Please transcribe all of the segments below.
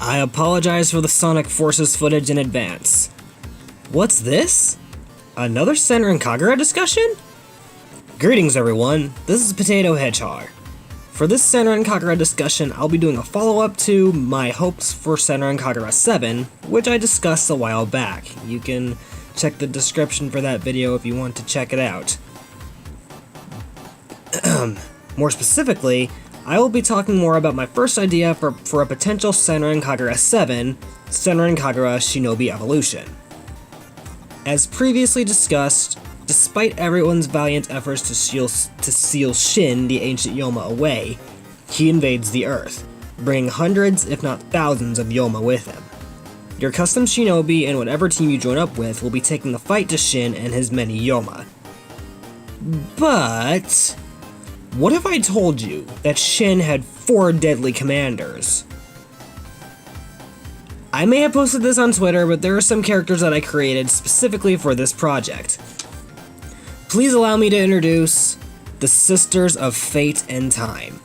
I apologize for the Sonic Forces footage in advance. What's this? Another Senran Kagura discussion? Greetings everyone, this is Potato Hedgehog. For this Senran Kagura discussion, I'll be doing a follow-up to my hopes for Senran Kagura 7, which I discussed a while back. You can check the description for that video if you want to check it out. More specifically, I will be talking more about my first idea for a potential Senran Kagura 7, Senran Kagura Shinobi Evolution. As previously discussed, despite everyone's valiant efforts to seal Shin, the ancient Yoma, away, he invades the Earth, bringing hundreds, if not thousands, of Yoma with him. Your custom Shinobi and whatever team you join up with will be taking the fight to Shin and his many Yoma. But what if I told you that Shin had 4 deadly commanders? I may have posted this on Twitter, but there are some characters that I created specifically for this project. Please allow me to introduce the Sisters of Fate and Time.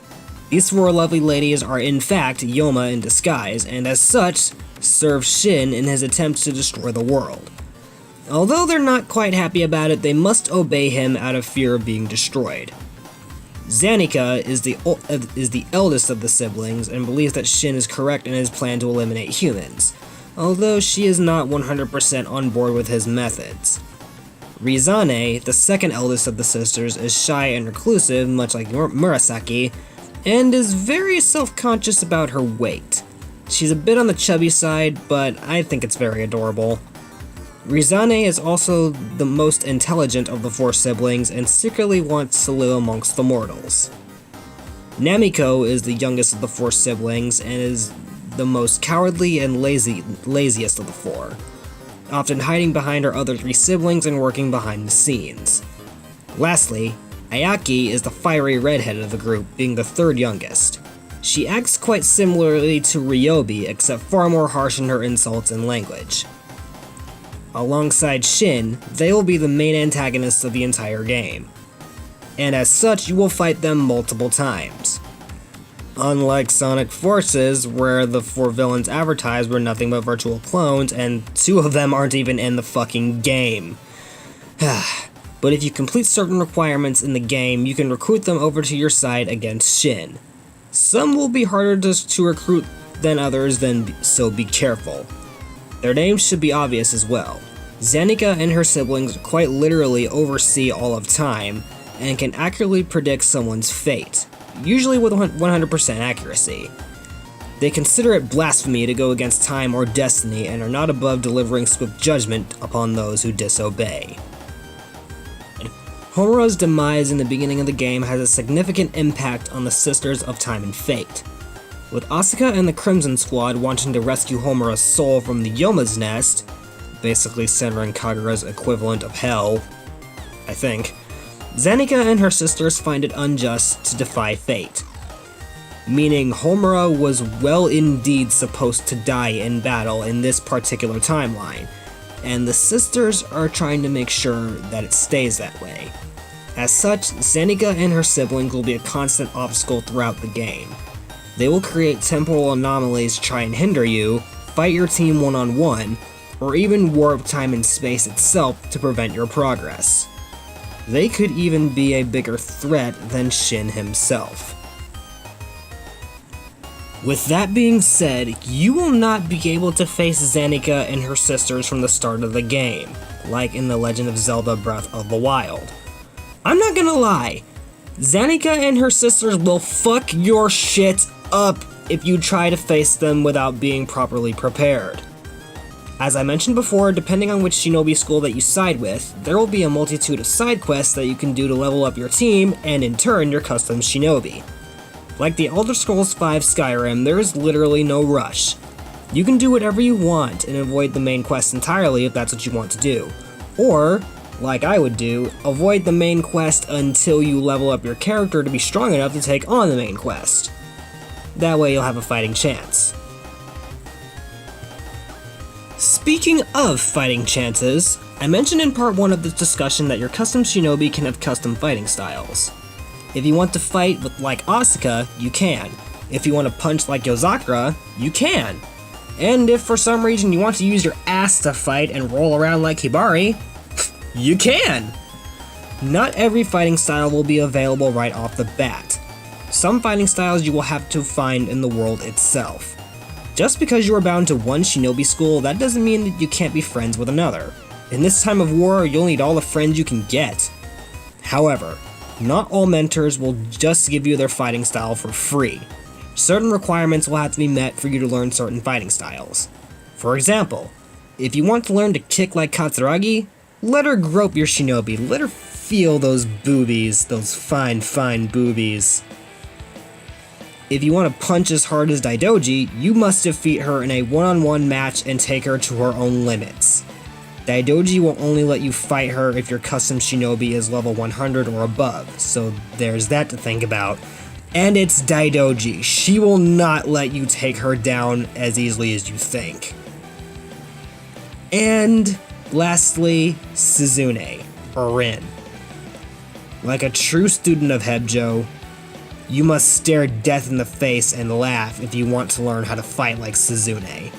These 4 lovely ladies are in fact Yoma in disguise, and as such, serve Shin in his attempts to destroy the world. Although they're not quite happy about it, they must obey him out of fear of being destroyed. Zanika is the eldest of the siblings and believes that Shin is correct in his plan to eliminate humans, although she is not 100% on board with his methods. Rizane, the second eldest of the sisters, is shy and reclusive, much like Murasaki, and is very self-conscious about her weight. She's a bit on the chubby side, but I think it's very adorable. Rizane is also the most intelligent of the 4 siblings and secretly wants to live amongst the mortals. Namiko is the youngest of the 4 siblings and is the most cowardly and laziest of the 4, often hiding behind her other 3 siblings and working behind the scenes. Lastly, Ayaki is the fiery redhead of the group, being the 3rd youngest. She acts quite similarly to Ryobi, except far more harsh in her insults and language. Alongside Shin, they will be the main antagonists of the entire game, and as such you will fight them multiple times. Unlike Sonic Forces, where the 4 villains advertised were nothing but virtual clones, and 2 of them aren't even in the fucking game. But if you complete certain requirements in the game, you can recruit them over to your side against Shin. Some will be harder to recruit than others, so be careful. Their names should be obvious as well. Zanika and her siblings quite literally oversee all of time, and can accurately predict someone's fate, usually with 100% accuracy. They consider it blasphemy to go against time or destiny, and are not above delivering swift judgment upon those who disobey. Homura's demise in the beginning of the game has a significant impact on the Sisters of Time and Fate. With Asuka and the Crimson Squad wanting to rescue Homura's soul from the Yoma's nest, basically Senran Kagura's equivalent of hell, I think, Zanika and her sisters find it unjust to defy fate. Meaning Homura was well indeed supposed to die in battle in this particular timeline, and the sisters are trying to make sure that it stays that way. As such, Zanika and her siblings will be a constant obstacle throughout the game. They will create temporal anomalies to try and hinder you, fight your team one-on-one, or even warp time and space itself to prevent your progress. They could even be a bigger threat than Shin himself. With that being said, you will not be able to face Zanika and her sisters from the start of the game, like in The Legend of Zelda Breath of the Wild. I'm not gonna lie, Zanika and her sisters will fuck your shit up if you try to face them without being properly prepared. As I mentioned before, depending on which shinobi school that you side with, there will be a multitude of side quests that you can do to level up your team, and in turn your custom shinobi. Like the Elder Scrolls V Skyrim, there is literally no rush. You can do whatever you want and avoid the main quest entirely if that's what you want to do. Or, like I would do, avoid the main quest until you level up your character to be strong enough to take on the main quest. That way you'll have a fighting chance. Speaking of fighting chances, I mentioned in part 1 of this discussion that your custom shinobi can have custom fighting styles. If you want to fight like Asuka, you can. If you want to punch like Yozakura, you can. And if for some reason you want to use your ass to fight and roll around like Hibari, you can! Not every fighting style will be available right off the bat. Some fighting styles you will have to find in the world itself. Just because you are bound to one shinobi school, that doesn't mean that you can't be friends with another. In this time of war, you'll need all the friends you can get. However, not all mentors will just give you their fighting style for free. Certain requirements will have to be met for you to learn certain fighting styles. For example, if you want to learn to kick like Katsuragi, let her grope your shinobi, let her feel those boobies, those fine, fine boobies. If you want to punch as hard as Daidoji, you must defeat her in a one-on-one match and take her to her own limits. Daidoji will only let you fight her if your custom shinobi is level 100 or above, so there's that to think about. And it's Daidoji, she will not let you take her down as easily as you think. And lastly, Suzune, or Rin. Like a true student of Hebjo, you must stare death in the face and laugh if you want to learn how to fight like Suzune.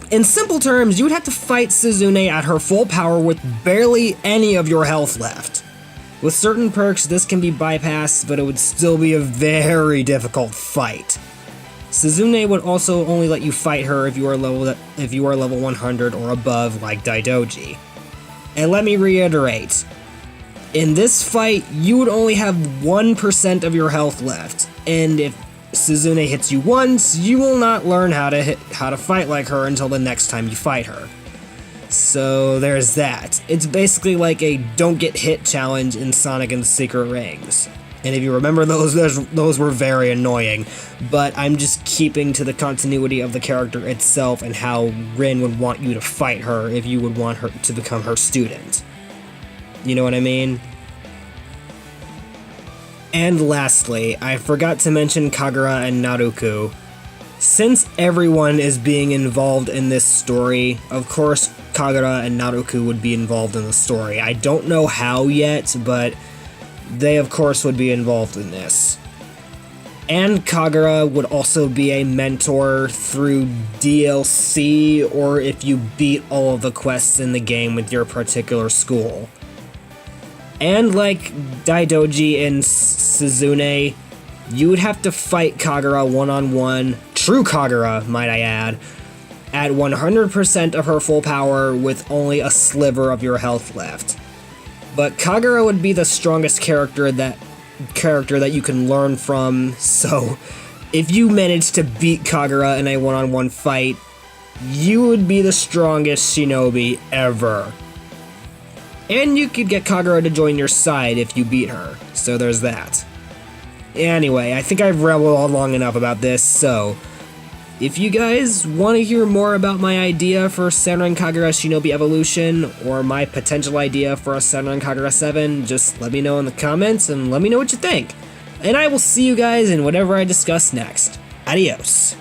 In simple terms, you would have to fight Suzune at her full power with barely any of your health left. With certain perks, this can be bypassed, but it would still be a very difficult fight. Suzune would also only let you fight her if you are level 100 or above like Daidoji. And let me reiterate, in this fight, you would only have 1% of your health left, and if Suzune hits you once, you will not learn how to fight like her until the next time you fight her. So there's that. It's basically like a don't get hit challenge in Sonic and the Secret Rings. And if you remember those were very annoying, but I'm just keeping to the continuity of the character itself and how Rin would want you to fight her if you would want her to become her student. You know what I mean? And lastly, I forgot to mention Kagura and Naruku. Since everyone is being involved in this story, of course Kagura and Naruku would be involved in the story. I don't know how yet, but they of course would be involved in this. And Kagura would also be a mentor through DLC, or if you beat all of the quests in the game with your particular school. And like Daidoji and Suzune, you would have to fight Kagura one-on-one, true Kagura, might I add, at 100% of her full power with only a sliver of your health left. But Kagura would be the strongest character that you can learn from, so if you manage to beat Kagura in a one-on-one fight, you would be the strongest shinobi ever. And you could get Kagura to join your side if you beat her, so there's that. Anyway, I think I've rambled on long enough about this, so if you guys want to hear more about my idea for Senran Kagura Shinobi Evolution, or my potential idea for a Senran Kagura 7, just let me know in the comments and let me know what you think. And I will see you guys in whatever I discuss next. Adios.